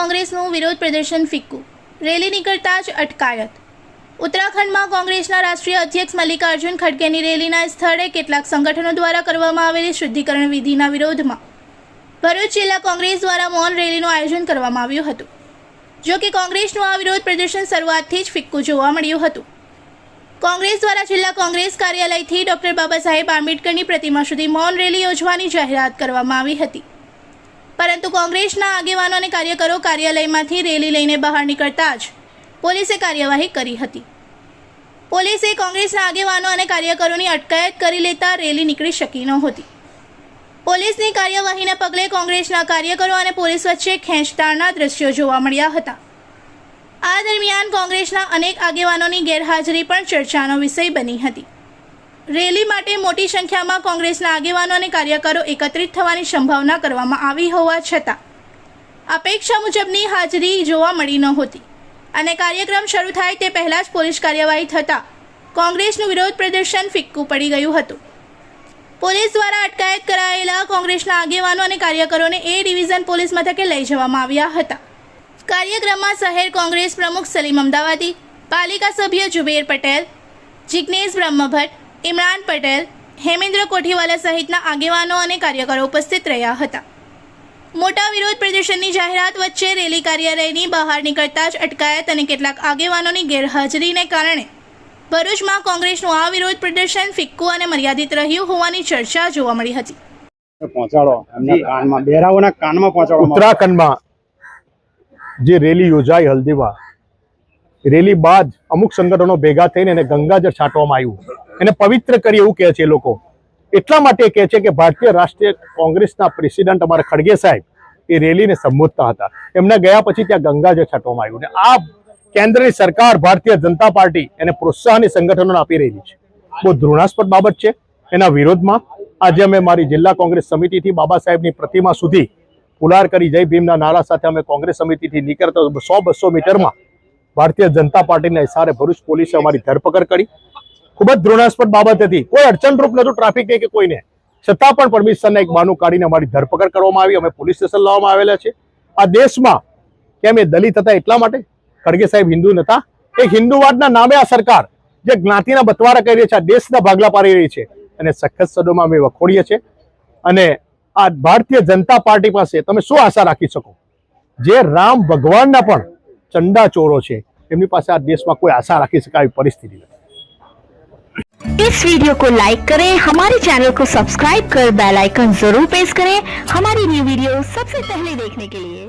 કોંગ્રેસનું વિરોધ પ્રદર્શન ફિક્કું, રેલી નીકળતા જ અટકાયત। ઉત્તરાખંડમાં કોંગ્રેસના રાષ્ટ્રીય અધ્યક્ષ મલ્લિકાર્જુન ખડગેની રેલીના સ્થળે કેટલાક સંગઠનો દ્વારા કરવામાં આવેલી શુદ્ધિકરણ વિધિના વિરોધમાં ભરૂચ જિલ્લા કોંગ્રેસ દ્વારા મૌન રેલીનું આયોજન કરવામાં આવ્યું હતું। જો કે કોંગ્રેસનું આ વિરોધ પ્રદર્શન શરૂઆતથી જ ફિક્કું જોવા મળ્યું હતું। કોંગ્રેસ દ્વારા જિલ્લા કોંગ્રેસ કાર્યાલયથી ડોક્ટર બાબા સાહેબ આંબેડકરની પ્રતિમા સુધી મૌન રેલી યોજવાની જાહેરાત કરવામાં આવી હતી, પરંતુ કોંગ્રેસના આગેવાનો અને કાર્યકરો કાર્યાલયમાંથી રેલી લઈને બહાર નીકળતા જ પોલીસે કાર્યવાહી કરી હતી। પોલીસે કોંગ્રેસના આગેવાનો અને કાર્યકરોની અટકાયત કરી લેતા રેલી નીકળી શકી નહોતી। પોલીસની કાર્યવાહીના પગલે કોંગ્રેસના કાર્યકરો અને પોલીસ વચ્ચે ખેંચતાણના દ્રશ્યો જોવા મળ્યા હતા। આ દરમિયાન કોંગ્રેસના અનેક આગેવાનોની ગેરહાજરી પણ ચર્ચાનો વિષય બની હતી। રેલી માટે મોટી સંખ્યામાં કોંગ્રેસના આગેવાનો અને કાર્યકરો એકત્રિત થવાની સંભાવના કરવામાં આવી હોવા છતાં અપેક્ષા મુજબની હાજરી જોવા મળી નહોતી અને કાર્યક્રમ શરૂ થાય તે પહેલાં જ પોલીસ કાર્યવાહી થતાં કોંગ્રેસનું વિરોધ પ્રદર્શન ફિક્કું પડી ગયું હતું। પોલીસ દ્વારા અટકાયત કરાયેલા કોંગ્રેસના આગેવાનો અને કાર્યકરોને એ ડિવિઝન પોલીસ મથકે લઈ જવામાં આવ્યા હતા। કાર્યક્રમમાં શહેર કોંગ્રેસ પ્રમુખ સલીમ અમદાવાદી, પાલિકા સભ્ય જુબેર પટેલ, જિગ્નેશ બ્રહ્મભટ્ટ, ઇમરાન પટેલ, હેમેન્દ્ર કોઠીવાલા સહિતના આગેવાનો અને કાર્યકરો ઉપસ્થિત રહ્યા હતા। મોટા વિરોધ પ્રદર્શનની જાહેરાત વચ્ચે રેલી કાર્યાલયની બહાર નીકળતા જ અટકાયત અને કેટલાક આગેવાનોની ગેરહાજરીને કારણે ભરૂચમાં કોંગ્રેસનું આ વિરોધ પ્રદર્શન ફિક્કું અને મર્યાદિત રહ્યું હોવાની ચર્ચા જોવા મળી હતી। ઉત્તરાખંડમાં જે રેલી યોજાઈ હલ્દીમાં, રેલી બાદ અમુક સંગઠનો ભેગા થઈને એને ગંગાજળ છાંટવામાં આવ્યું, એને પવિત્ર કરી એવું કહે છે એ લોકો। એટલા માટે કહે છે કે ભારતીય રાષ્ટ્રીય કોંગ્રેસના પ્રેસિડેન્ટ અમારા ખડગે સાહેબ એ રેલીને સંબોધતા હતા, એમના ગયા પછી ત્યાં ગંગાજળ છાંટવામાં આવ્યું ને આ કેન્દ્રની સરકાર ભારતીય જનતા પાર્ટી એને પ્રોત્સાહન સંગઠનોને આપી રહી છે। બહુ ઘૃણાસ્પદ બાબત છે। એના વિરોધમાં આજે અમે મારી જિલ્લા કોંગ્રેસ સમિતિથી બાબા સાહેબની પ્રતિમા સુધી પુલાર કરી જય ભીમના નારા સાથે અમે કોંગ્રેસ સમિતિથી નીકળતા 100-200 મીટરમાં ભારતીય જનતા પાર્ટીના ઇશારે ભરૂચ પોલીસે અમારી ધરપકડ કરી। ખૂબ જ ઘૃણાસ્પદ બાબત હતી, કોઈ અડચણરૂપ નહોતું ટ્રાફિક કે કોઈને, છતાં પણ પરમિશનના એક બહાનું કાઢીને અમારી ધરપકડ કરવામાં આવી। અમે પોલીસ સ્ટેશન લાવવામાં આવેલા છે। આ દેશમાં કેમ એ દલિત હતા એટલા માટે? ખડગે સાહેબ હિન્દુ નતા? એક હિન્દુવાદના નામે આ સરકાર જે જ્ઞાતિના બતવારા કરી રહી છે, આ દેશના ભાગલા પાડી રહી છે અને સખત શબ્દોમાં અમે વખોડીએ છીએ। અને આ ભારતીય જનતા પાર્ટી પાસે તમે શું આશા રાખી શકો? જે રામ ભગવાનના પણ ચંડા ચોરો છે, એમની પાસે આ દેશમાં કોઈ આશા રાખી શકાય એવી પરિસ્થિતિ નથી। इस वीडियो को लाइक करें, हमारे चैनल को सब्सक्राइब कर बेल आइकन जरूर प्रेस करें हमारी न्यू वीडियो सबसे पहले देखने के लिए।